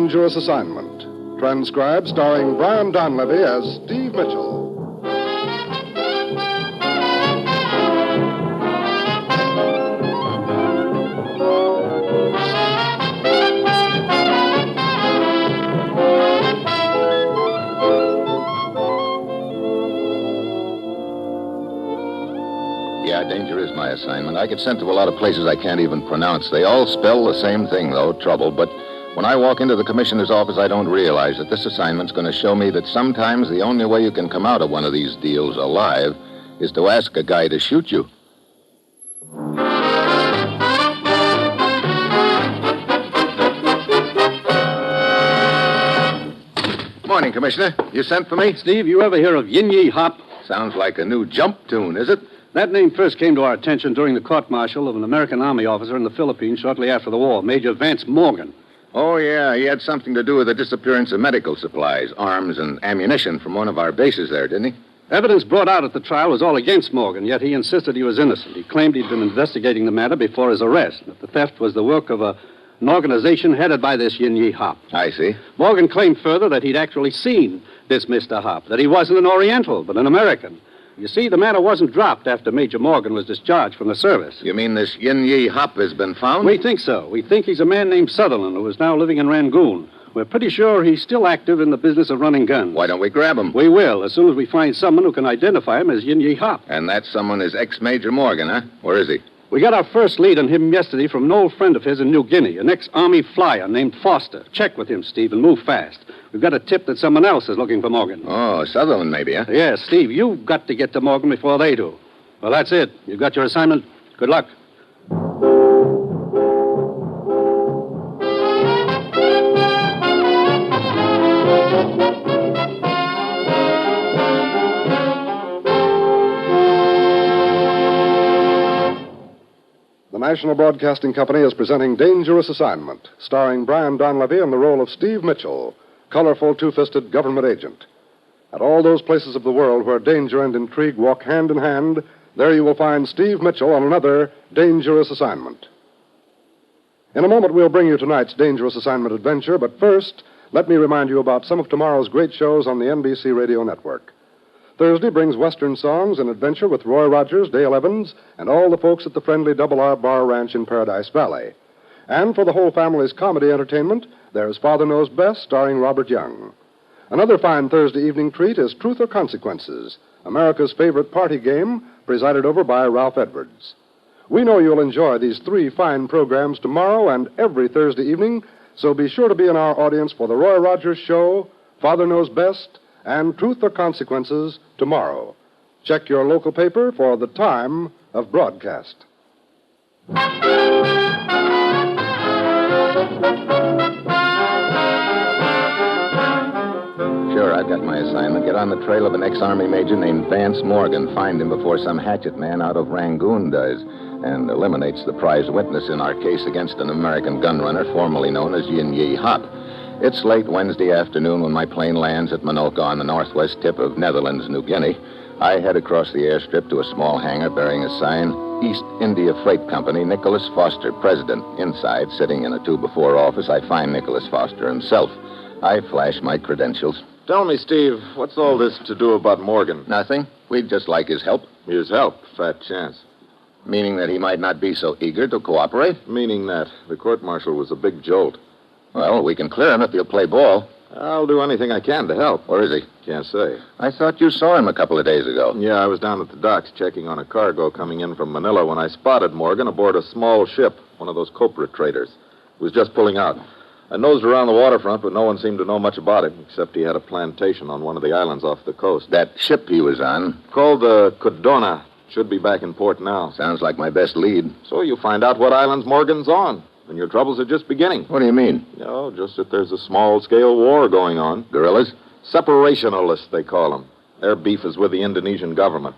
Dangerous Assignment. Transcribed starring Brian Donlevy as Steve Mitchell. Yeah, danger is my assignment. I get sent to a lot of places I can't even pronounce. They all spell the same thing, though, trouble. But when I walk into the commissioner's office, I don't realize that this assignment's going to show me that sometimes the only way you can come out of one of these deals alive is to ask a guy to shoot you. Morning, Commissioner. You sent for me? Steve, you ever hear of Yin Yi Hop? Sounds like a new jump tune, is it? That name first came to our attention during the court-martial of an American Army officer in the Philippines shortly after the war, Major Vance Morgan. Oh, yeah. He had something to do with the disappearance of medical supplies, arms, and ammunition from one of our bases there, didn't he? Evidence brought out at the trial was all against Morgan, yet he insisted he was innocent. He claimed he'd been investigating the matter before his arrest, that the theft was the work of an organization headed by this Yin Yi Hop. I see. Morgan claimed further that he'd actually seen this Mr. Hop, that he wasn't an Oriental, but an American. You see, the matter wasn't dropped after Major Morgan was discharged from the service. You mean this Yin Yi Hop has been found? We think so. We think he's a man named Sutherland who is now living in Rangoon. We're pretty sure he's still active in the business of running guns. Why don't we grab him? We will, as soon as we find someone who can identify him as Yin Yi Hop. And that someone is ex-Major Morgan, huh? Where is he? We got our first lead on him yesterday from an old friend of his in New Guinea, an ex-Army flyer named Foster. Check with him, Steve, and move fast. We've got a tip that someone else is looking for Morgan. Oh, Sutherland maybe, huh? Yes, Steve, you've got to get to Morgan before they do. Well, that's it. You've got your assignment. Good luck. The National Broadcasting Company is presenting Dangerous Assignment, starring Brian Donlevy in the role of Steve Mitchell, colorful, two-fisted government agent. At all those places of the world where danger and intrigue walk hand in hand, there you will find Steve Mitchell on another Dangerous Assignment. In a moment, we'll bring you tonight's Dangerous Assignment adventure, but first, let me remind you about some of tomorrow's great shows on the NBC Radio Network. Thursday brings Western songs and adventure with Roy Rogers, Dale Evans, and all the folks at the friendly Double R Bar Ranch in Paradise Valley. And for the whole family's comedy entertainment, there's Father Knows Best, starring Robert Young. Another fine Thursday evening treat is Truth or Consequences, America's favorite party game, presided over by Ralph Edwards. We know you'll enjoy these three fine programs tomorrow and every Thursday evening, so be sure to be in our audience for the Roy Rogers Show, Father Knows Best, and Truth or Consequences tomorrow. Check your local paper for the time of broadcast. Sure, I've got my assignment. Get on the trail of an ex-Army major named Vance Morgan. Find him before some hatchet man out of Rangoon does, and eliminates the prize witness in our case against an American gunrunner formerly known as Yin Yi Hop. It's late Wednesday afternoon when my plane lands at Manoka on the northwest tip of Netherlands, New Guinea. I head across the airstrip to a small hangar bearing a sign, East India Freight Company, Nicholas Foster, President. Inside, sitting in a 2-by-4 office, I find Nicholas Foster himself. I flash my credentials. Tell me, Steve, what's all this to do about Morgan? Nothing. We'd just like his help. His help? Fat chance. Meaning that he might not be so eager to cooperate? Meaning that the court-martial was a big jolt. Well, we can clear him if he'll play ball. I'll do anything I can to help. Where is he? Can't say. I thought you saw him a couple of days ago. Yeah, I was down at the docks checking on a cargo coming in from Manila when I spotted Morgan aboard a small ship, one of those copra traders. He was just pulling out. I nosed around the waterfront, but no one seemed to know much about it, except he had a plantation on one of the islands off the coast. That ship he was on? Called the Codona. Should be back in port now. Sounds like my best lead. So you find out what islands Morgan's on. And your troubles are just beginning. What do you mean? No, just that there's a small-scale war going on. Guerrillas? Separationalists, they call them. Their beef is with the Indonesian government.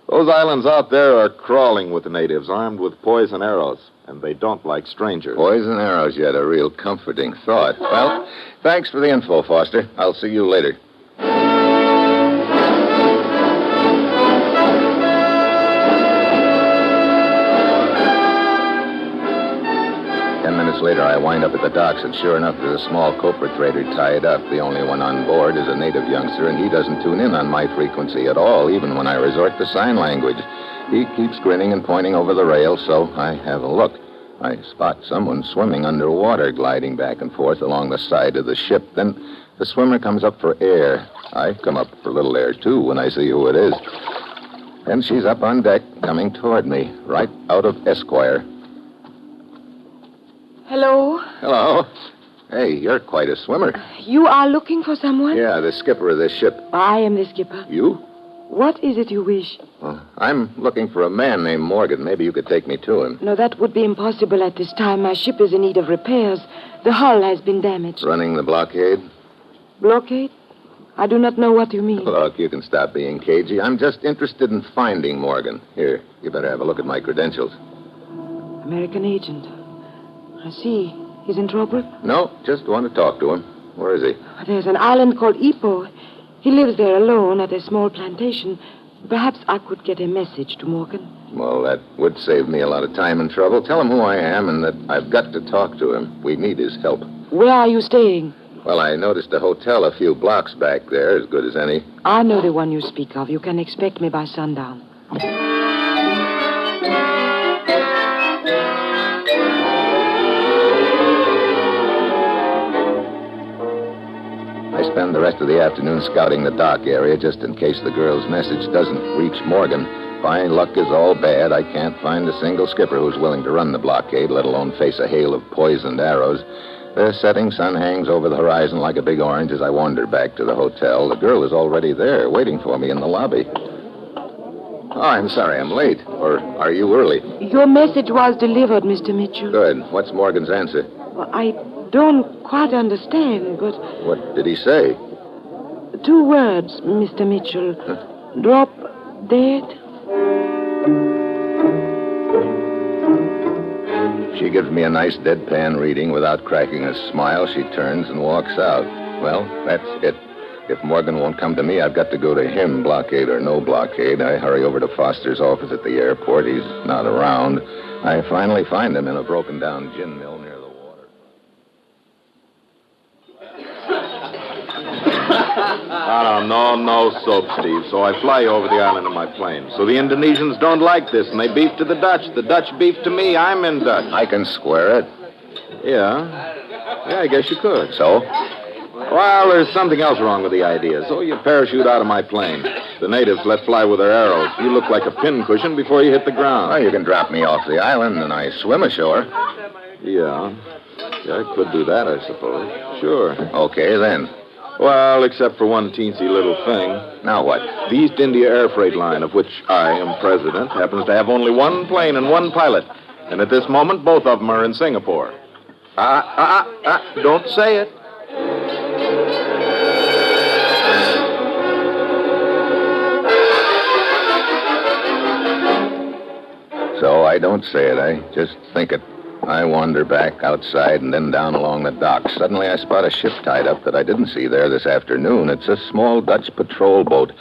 Those islands out there are crawling with the natives, armed with poison arrows. And they don't like strangers. Poison arrows, yet a real comforting thought. Well, thanks for the info, Foster. I'll see you later. later, I wind up at the docks, and sure enough, there's a small copra trader tied up. The only one on board is a native youngster, and he doesn't tune in on my frequency at all, even when I resort to sign language. He keeps grinning and pointing over the rail, so I have a look. I spot someone swimming underwater, gliding back and forth along the side of the ship. Then the swimmer comes up for air. I come up for a little air, too, when I see who it is. And she's up on deck, coming toward me, right out of Esquire. Hello? Hello. Hey, you're quite a swimmer. You are looking for someone? Yeah, the skipper of this ship. I am the skipper. You? What is it you wish? Well, I'm looking for a man named Morgan. Maybe you could take me to him. No, that would be impossible at this time. My ship is in need of repairs. The hull has been damaged. Running the blockade? Blockade? I do not know what you mean. Look, you can stop being cagey. I'm just interested in finding Morgan. Here, you better have a look at my credentials. American agent. I see. He's in trouble? No, just want to talk to him. Where is he? There's an island called Ipo. He lives there alone at a small plantation. Perhaps I could get a message to Morgan. Well, that would save me a lot of time and trouble. Tell him who I am and that I've got to talk to him. We need his help. Where are you staying? Well, I noticed a hotel a few blocks back there, as good as any. I know the one you speak of. You can expect me by sundown. I spend the rest of the afternoon scouting the dock area just in case the girl's message doesn't reach Morgan. My luck is all bad. I can't find a single skipper who's willing to run the blockade, let alone face a hail of poisoned arrows. The setting sun hangs over the horizon like a big orange as I wander back to the hotel. The girl is already there, waiting for me in the lobby. Oh, I'm sorry, I'm late. Or are you early? Your message was delivered, Mr. Mitchell. Good. What's Morgan's answer? Well, I don't quite understand, but... What did he say? 2 words, Mr. Mitchell. Drop dead. She gives me a nice deadpan reading. Without cracking a smile, she turns and walks out. Well, that's it. If Morgan won't come to me, I've got to go to him, blockade or no blockade. I hurry over to Foster's office at the airport. He's not around. I finally find him in a broken-down gin mill near the water. No soap, Steve. So I fly over the island in my plane. So the Indonesians don't like this, and they beef to the Dutch. The Dutch beef to me. I'm in Dutch. I can square it. Yeah, I guess you could. So? Well, there's something else wrong with the idea. So you parachute out of my plane. The natives let fly with their arrows. You look like a pincushion before you hit the ground. Well, you can drop me off the island and I swim ashore. Yeah, I could do that, I suppose. Sure. Okay, then. Well, except for one teensy little thing. Now what? The East India Air Freight Line, of which I am president, happens to have only one plane and one pilot. And at this moment, both of them are in Singapore. Don't say it. So I don't say it, I just think it. I wander back outside and then down along the dock. Suddenly I spot a ship tied up that I didn't see there this afternoon. It's a small Dutch patrol boat.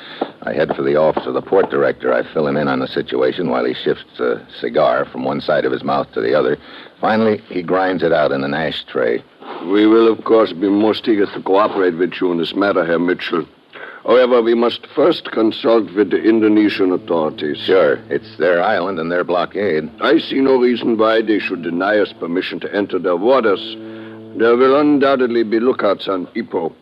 I head for the office of the port director. I fill him in on the situation while he shifts a cigar from one side of his mouth to the other. Finally, he grinds it out in an ashtray. We will, of course, be most eager to cooperate with you in this matter, Herr Mitchell. However, we must first consult with the Indonesian authorities. Sure. It's their island and their blockade. I see no reason why they should deny us permission to enter their waters. There will undoubtedly be lookouts on Ipoh.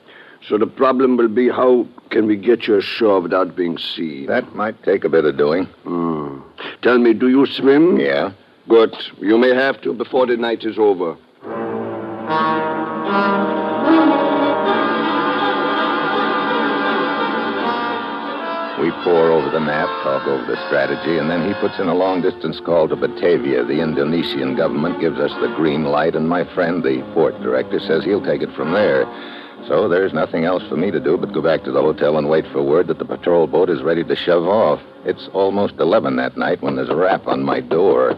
So the problem will be, how can we get you ashore without being seen? That might take a bit of doing. Tell me, do you swim? Yeah. Good. You may have to before the night is over. We pore over the map, talk over the strategy, and then he puts in a long-distance call to Batavia. The Indonesian government gives us the green light, and my friend, the port director, says he'll take it from there. So there's nothing else for me to do but go back to the hotel and wait for word that the patrol boat is ready to shove off. It's almost 11 that night when there's a rap on my door.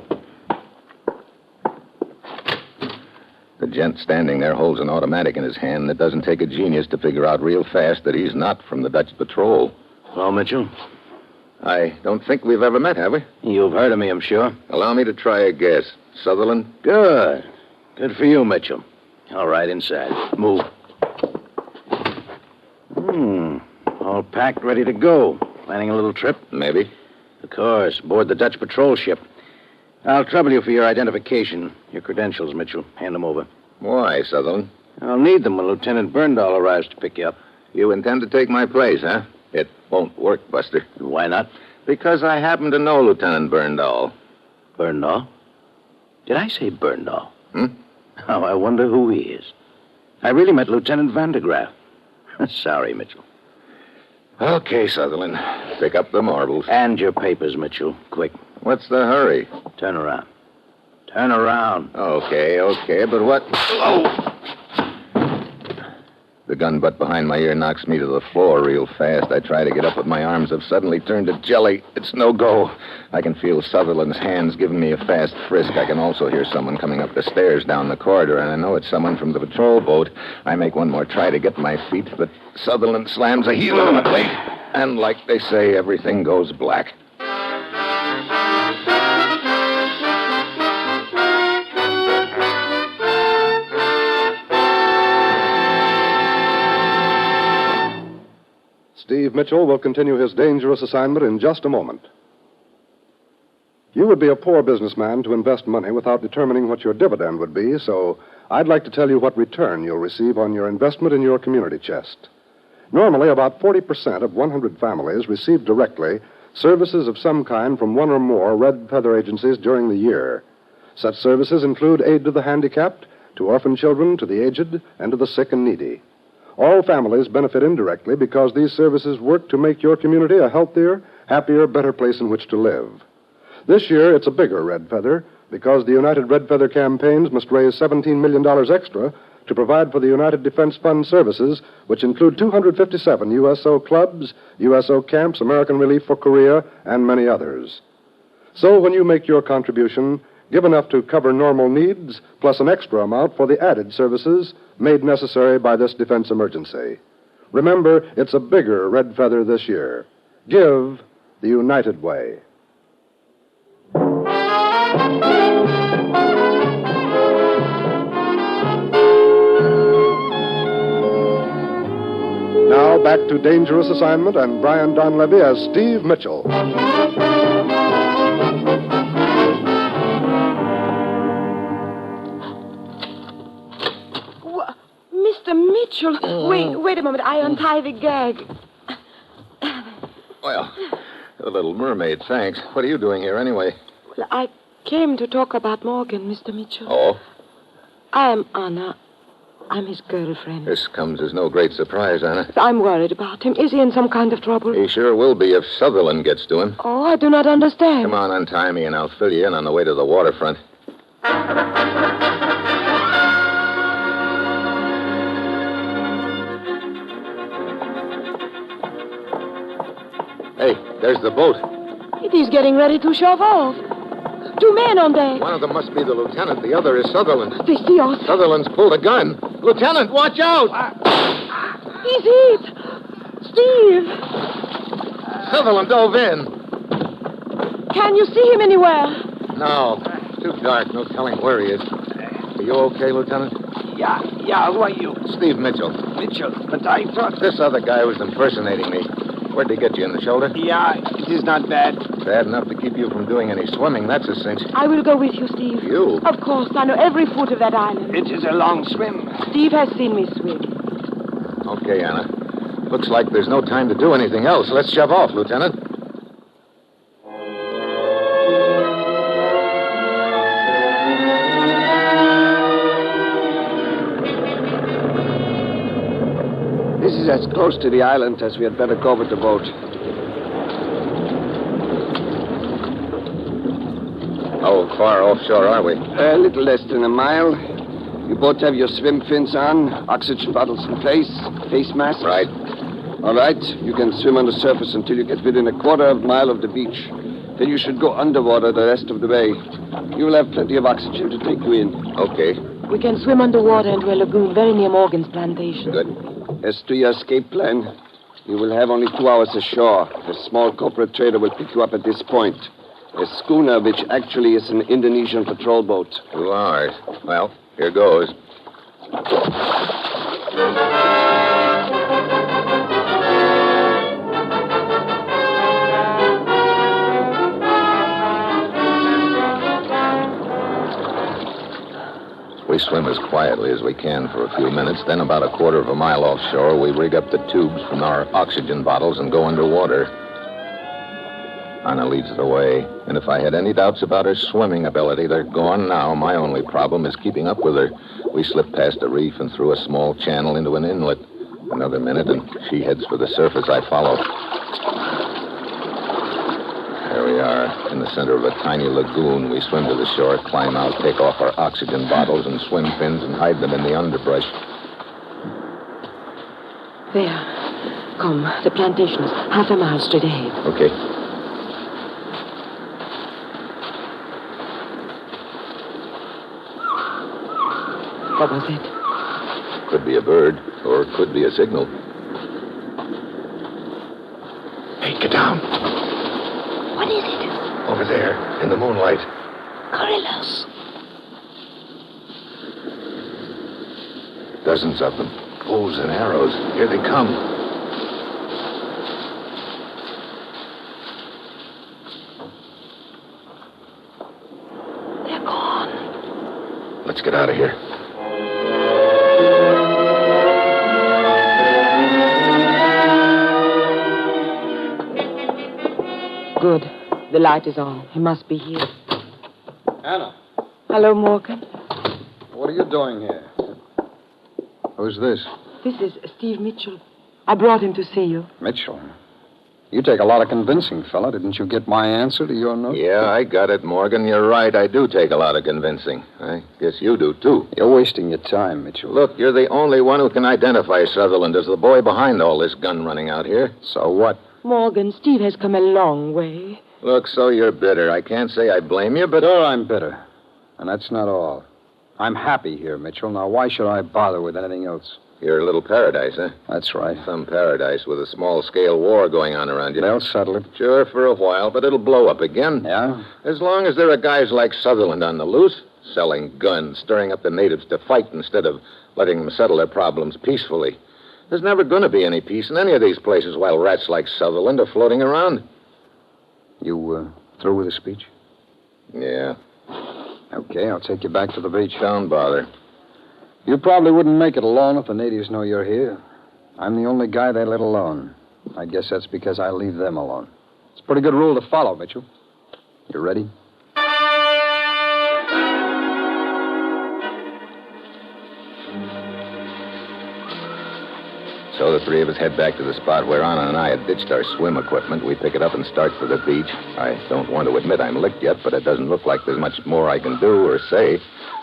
The gent standing there holds an automatic in his hand, and it doesn't take a genius to figure out real fast that he's not from the Dutch patrol. Hello, Mitchell. I don't think we've ever met, have we? You've heard of me, I'm sure. Allow me to try a guess. Sutherland? Good. Good for you, Mitchell. All right, inside. Move. All packed, ready to go. Planning a little trip? Maybe. Of course, aboard the Dutch patrol ship. I'll trouble you for your identification. Your credentials, Mitchell. Hand them over. Why, Sutherland? I'll need them when Lieutenant Burndahl arrives to pick you up. You intend to take my place, huh? It won't work, Buster. Why not? Because I happen to know Lieutenant Burndahl. Burndahl? Did I say Burndahl? Hmm? Oh, I wonder who he is. I really met Lieutenant Vandergraaf. Sorry, Mitchell. Okay, Sutherland. Pick up the marbles. And your papers, Mitchell. Quick. What's the hurry? Turn around. Turn around. Okay, but what... Oh! The gun butt behind my ear knocks me to the floor real fast. I try to get up, but my arms have suddenly turned to jelly. It's no go. I can feel Sutherland's hands giving me a fast frisk. I can also hear someone coming up the stairs down the corridor, and I know it's someone from the patrol boat. I make one more try to get my feet, but Sutherland slams a heel on my weight. And like they say, everything goes black. Steve Mitchell will continue his dangerous assignment in just a moment. You would be a poor businessman to invest money without determining what your dividend would be, so I'd like to tell you what return you'll receive on your investment in your community chest. Normally, about 40% of 100 families receive directly services of some kind from one or more red feather agencies during the year. Such services include aid to the handicapped, to orphan children, to the aged, and to the sick and needy. All families benefit indirectly because these services work to make your community a healthier, happier, better place in which to live. This year, it's a bigger red feather because the United Red Feather campaigns must raise $17 million extra to provide for the United Defense Fund services, which include 257 USO clubs, USO camps, American Relief for Korea, and many others. So when you make your contribution, give enough to cover normal needs, plus an extra amount for the added services made necessary by this defense emergency. Remember, it's a bigger red feather this year. Give the United way. Now back to Dangerous Assignment and Brian Donlevy as Steve Mitchell. Mr. Mitchell, wait a moment. I untie the gag. Well, the Little Mermaid, thanks. What are you doing here anyway? Well, I came to talk about Morgan, Mr. Mitchell. Oh? I'm Anna. I'm his girlfriend. This comes as no great surprise, Anna. I'm worried about him. Is he in some kind of trouble? He sure will be if Sutherland gets to him. Oh, I do not understand. Come on, untie me, and I'll fill you in on the way to the waterfront. Hey, there's the boat. It is getting ready to shove off. 2 men on deck. One of them must be the lieutenant. The other is Sutherland. They see us. Sutherland's pulled a gun. Lieutenant, watch out! He's hit. Steve. Sutherland dove in. Can you see him anywhere? No, it's too dark. No telling where he is. Are you okay, Lieutenant? Yeah, who are you? Steve Mitchell. Mitchell, but I thought... This other guy was impersonating me. Where'd they get you, in the shoulder? Yeah, it is not bad. Bad enough to keep you from doing any swimming, that's a cinch. I will go with you, Steve. You? Of course. I know every foot of that island. It is a long swim. Steve has seen me swim. Okay, Anna. Looks like there's no time to do anything else. Let's shove off, Lieutenant. This is as close to the island as we had better go with the boat. How far offshore are we? A little less than a mile. You both have your swim fins on, oxygen bottles in place, face masks. Right. All right, you can swim on the surface until you get within a quarter of a mile of the beach. Then you should go underwater the rest of the way. You will have plenty of oxygen to take you in. Okay. We can swim underwater into a lagoon very near Morgan's plantation. Good. As to your escape plan, you will have only 2 hours ashore. A small corporate trader will pick you up at this point. A schooner, which actually is an Indonesian patrol boat. 2 hours. Well, Here goes. We swim as quietly as we can for a few minutes. Then, about a quarter of a mile offshore, we rig up the tubes from our oxygen bottles and go underwater. Anna leads the way, and if I had any doubts about her swimming ability, they're gone now. My only problem is keeping up with her. We slip past a reef and through a small channel into an inlet. Another minute, and she heads for the surface. I follow. There we are, in the center of a tiny lagoon. We swim to the shore, climb out, take off our oxygen bottles and swim fins and hide them in the underbrush. There. Come, the plantation is half a mile straight ahead. Okay. What was it? Could be a bird, or it could be a signal. Hey, get down. What is it? Over there, in the moonlight. Gorillas. Dozens of them. Bows and arrows. Here they come. They're gone. Let's get out of here. Good. The light is on. He must be here. Anna, Hello, Morgan. what are you doing here? Who's this? This is Steve Mitchell. I brought him to see you. Mitchell. You take a lot of convincing, fella. Didn't you get my answer to your note? Yeah, I got it, Morgan. You're right. I do take a lot of convincing. I guess you do, too. You're wasting your time, Mitchell. Look, you're the only one who can identify Sutherland as the boy behind all this gun running out here. So what? Morgan, Steve has come a long way. Look, so you're bitter. I can't say I blame you, but... Sure, I'm bitter. And that's not all. I'm happy here, Mitchell. Now, why should I bother with anything else? You're a little paradise, huh? That's right. Some paradise with a small-scale war going on around you. They'll settle it. Sure, for a while, but it'll blow up again. Yeah? As long as there are guys like Sutherland on the loose, selling guns, stirring up the natives to fight instead of letting them settle their problems peacefully. There's never going to be any peace in any of these places while rats like Sutherland are floating around. You, through with the speech? Yeah. Okay, I'll take you back to the beach. Don't bother. You probably wouldn't make it alone if the natives know you're here. I'm the only guy they let alone. I guess that's because I leave them alone. It's a pretty good rule to follow, Mitchell. You ready? So the three of us head back to the spot where Anna and I had ditched our swim equipment. We pick it up and start for the beach. I don't want to admit I'm licked yet, but it doesn't look like there's much more I can do or say.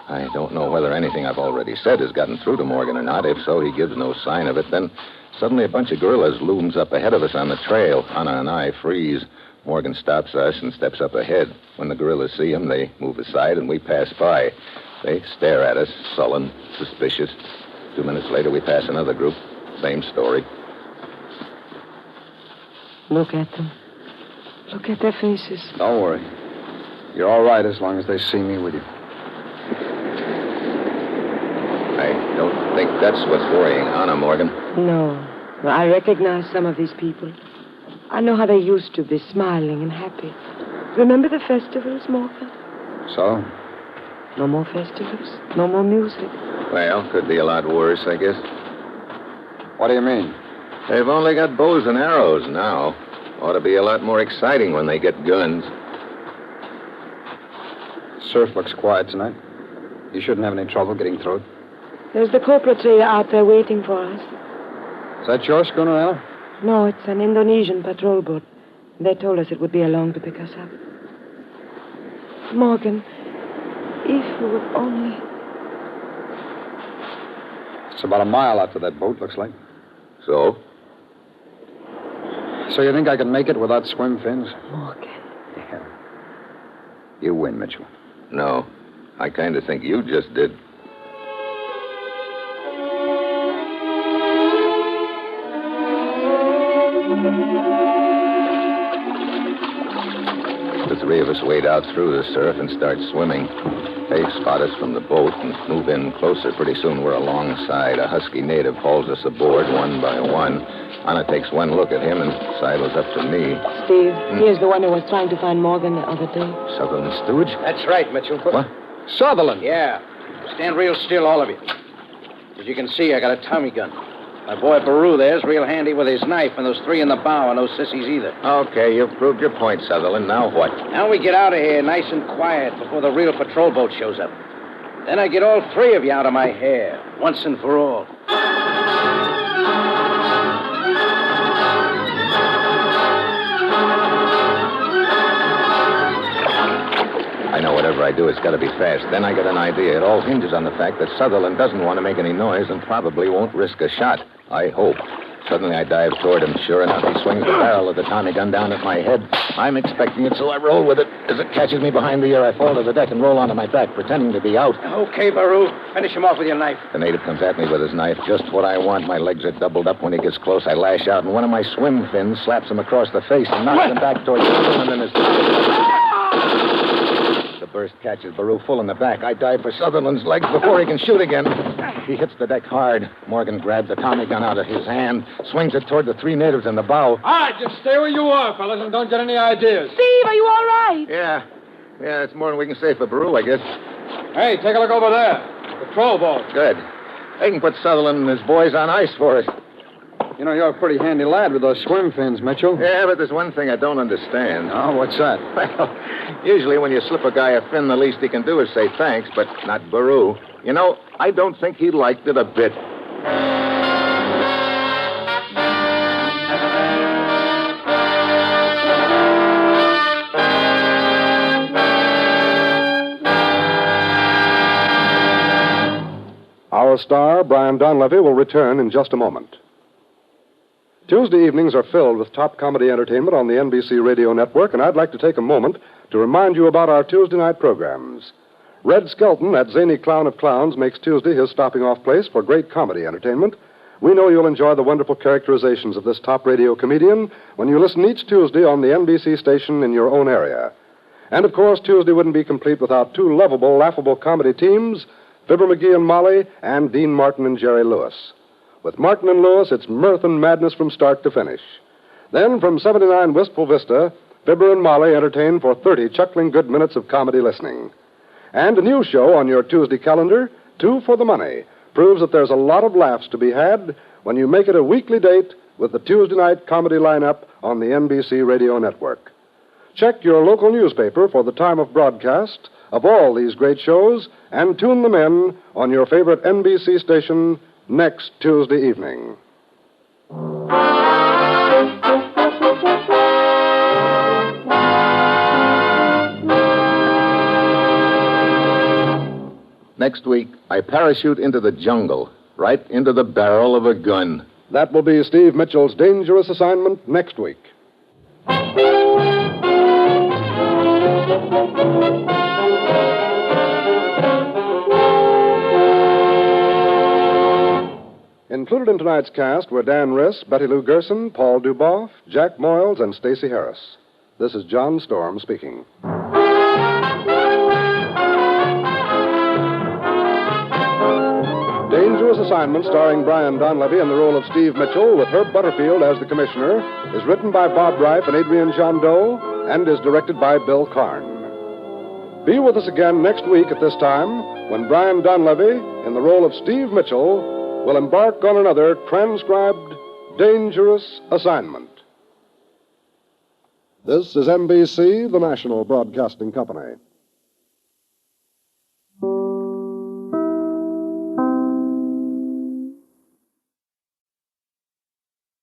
I don't know whether anything I've already said has gotten through to Morgan or not. If so, he gives no sign of it. Then suddenly a bunch of guerrillas looms up ahead of us on the trail. Anna and I freeze. Morgan stops us and steps up ahead. When the guerrillas see him, they move aside and we pass by. They stare at us, sullen, suspicious. 2 minutes later, we pass another group. Same story. Look at them. Look at their faces. Don't worry. You're all right as long as they see me with you. I don't think that's what's worrying Anna, Morgan. No. Well, I recognize some of these people. I know how they used to be, smiling and happy. Remember the festivals, Morgan? So? No more festivals. No more music. Well, could be a lot worse, I guess. What do you mean? They've only got bows and arrows now. Ought to be a lot more exciting when they get guns. Surf looks quiet tonight. You shouldn't have any trouble getting through it. There's the copra trader out there waiting for us. Is that your schooner, Anna? No, it's an Indonesian patrol boat. They told us it would be along to pick us up. Morgan, if you would only... It's about a mile out to that boat, looks like. So? So you think I can make it without swim fins? Morgan. Yeah. You win, Mitchell. No. I kind of think you just did. The three of us wade out through the surf and start swimming. They spot us from the boat and move in closer. Pretty soon we're alongside. A husky native hauls us aboard one by one. Anna takes one look at him and sidles up to me. Steve, he is the one who was trying to find Morgan the other day. Sutherland steward? That's right, Mitchell. What? Sutherland. Yeah. Stand real still, all of you. As you can see, I got a Tommy gun. My boy Baru there's real handy with his knife, and those three in the bow are no sissies either. Okay, you've proved your point, Sutherland. Now what? Now we get out of here nice and quiet before the real patrol boat shows up. Then I get all three of you out of my hair, once and for all. I know whatever I do, it's got to be fast. Then I get an idea. It all hinges on the fact that Sutherland doesn't want to make any noise and probably won't risk a shot. I hope. Suddenly I dive toward him. Sure enough, he swings the barrel of the Tommy gun down at my head. I'm expecting it, so I roll with it. As it catches me behind the ear, I fall to the deck and roll onto my back, pretending to be out. Okay, Baru. Finish him off with your knife. The native comes at me with his knife. Just what I want. My legs are doubled up. When he gets close, I lash out, and one of my swim fins slaps him across the face and knocks him back toward Sutherland and his... The burst catches Baru full in the back. I dive for Sutherland's legs before he can shoot again. He hits the deck hard. Morgan grabs the Tommy gun out of his hand, swings it toward the three natives in the bow. All right, just stay where you are, fellas, and don't get any ideas. Steve, are you all right? Yeah, that's more than we can say for Baru, I guess. Hey, take a look over there. Patrol boat. Good. They can put Sutherland and his boys on ice for us. You know, you're a pretty handy lad with those swim fins, Mitchell. Yeah, but there's one thing I don't understand. Oh, what's that? Well, usually when you slip a guy a fin, the least he can do is say thanks, but not Baru. You know, I don't think he liked it a bit. Our star, Brian Donlevy, will return in just a moment. Tuesday evenings are filled with top comedy entertainment on the NBC Radio Network, and I'd like to take a moment to remind you about our Tuesday night programs. Red Skelton, that zany clown of clowns, makes Tuesday his stopping-off place for great comedy entertainment. We know you'll enjoy the wonderful characterizations of this top radio comedian when you listen each Tuesday on the NBC station in your own area. And, of course, Tuesday wouldn't be complete without two lovable, laughable comedy teams, Fibber McGee and Molly, and Dean Martin and Jerry Lewis. With Martin and Lewis, it's mirth and madness from start to finish. Then, from 79 Wistful Vista, Fibber and Molly entertain for 30 chuckling good minutes of comedy listening. And a new show on your Tuesday calendar, Two for the Money, proves that there's a lot of laughs to be had when you make it a weekly date with the Tuesday night comedy lineup on the NBC Radio Network. Check your local newspaper for the time of broadcast of all these great shows and tune them in on your favorite NBC station next Tuesday evening. Next week, I parachute into the jungle, right into the barrel of a gun. That will be Steve Mitchell's dangerous assignment next week. Included in tonight's cast were Dan Riss, Betty Lou Gerson, Paul Duboff, Jack Moyles, and Stacey Harris. This is John Storm speaking. Dangerous Assignment, starring Brian Donlevy in the role of Steve Mitchell with Herb Butterfield as the commissioner, is written by Bob Reif and Adrian Jondeau and is directed by Bill Karn. Be with us again next week at this time when Brian Donlevy, in the role of Steve Mitchell, will embark on another transcribed dangerous assignment. This is NBC, the national broadcasting company.